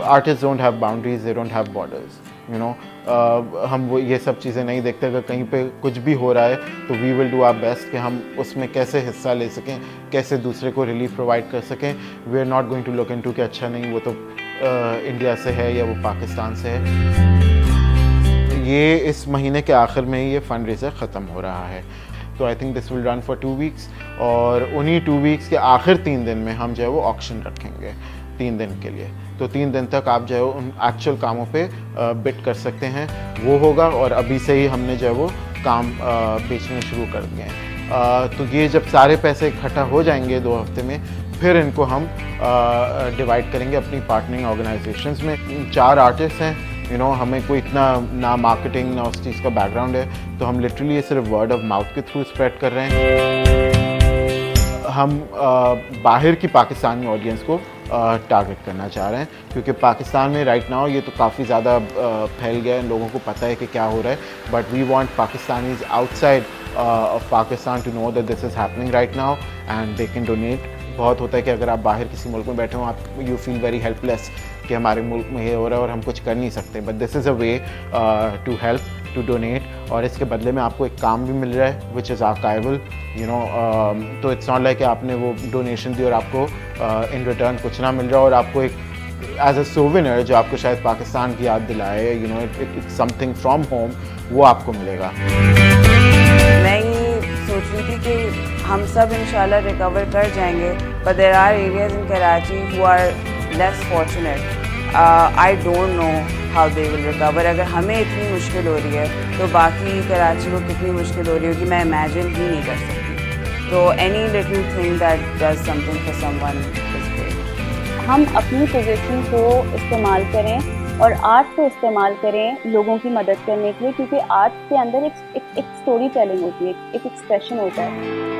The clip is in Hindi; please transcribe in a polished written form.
Artist don't have boundaries, they don't have borders, you know. हम वो ये सब चीज़ें नहीं देखते। अगर कहीं पे कुछ भी हो रहा है तो we will do our best कि हम उसमें कैसे हिस्सा ले सकें, कैसे दूसरे को रिलीफ प्रोवाइड कर सकें। We are not going to look into कि अच्छा नहीं वो तो इंडिया से है या वो पाकिस्तान से है। ये इस महीने के आखिर में ही ये फंड रेजर ख़त्म हो रहा है, तो I think this will run for 2 weeks, और उन्हीं 2 वीक्स के आखिर 3 दिन में हम जो है वो ऑक्शन रखेंगे 3 दिन के लिए। तो 3 दिन तक आप जो है उन एक्चुअल कामों पे बिड कर सकते हैं, वो होगा। और अभी से ही हमने जो है वो काम बेचने शुरू कर दिए हैं। तो ये जब सारे पैसे इकट्ठा हो जाएंगे 2 हफ्ते में, फिर इनको हम डिवाइड करेंगे अपनी पार्टनरिंग ऑर्गेनाइजेशंस में। 4 आर्टिस्ट हैं, यू नो, हमें कोई इतना ना मार्केटिंग ना उस चीज़ का बैकग्राउंड है, तो हम लिटरली ये सिर्फ वर्ड ऑफ माउथ के थ्रू स्प्रेड कर रहे हैं। हम बाहर की पाकिस्तानी ऑडियंस को टारगेट करना चाह रहे हैं, क्योंकि पाकिस्तान में राइट नाउ ये तो काफ़ी ज़्यादा फैल गया है, लोगों को पता है कि क्या हो रहा है, but we want Pakistanis outside of Pakistan to know that this is happening right now and they can donate. बहुत होता है कि अगर आप बाहर किसी मुल्क में बैठे हो, आप यू फील वेरी हेल्पलेस कि हमारे मुल्क में ये हो रहा है और हम कुछ कर नहीं सकते, but this is a way to help, to donate, और इसके बदले में आपको एक काम भी मिल रहा है which is archival, you know. तो इट्स नॉट लाइक कि आपने वो डोनेशन दी और आपको इन रिटर्न कुछ ना मिल रहा, और आपको एक एज अ सोवेनियर जो आपको शायद पाकिस्तान की याद दिलाए, you know, it's something from home, वो आपको मिलेगा। मैं ये सोच रही थी कि हम सब इंशाल्लाह रिकवर कर जाएंगे, but there are areas in Karachi who are less fortunate. I don't know how they will recover. अगर हमें इतनी मुश्किल हो रही है तो बाकी कराची को कितनी मुश्किल हो रही होगी, मैं इमेजिन ही नहीं कर सकती। तो any little thing that does something for someone is great. हम अपनी पोजीशन को इस्तेमाल करें और आर्ट को इस्तेमाल करें लोगों की मदद करने के लिए, क्योंकि आर्ट के अंदर एक स्टोरी टेलिंग होती है, एक एक्सप्रेशन होता है।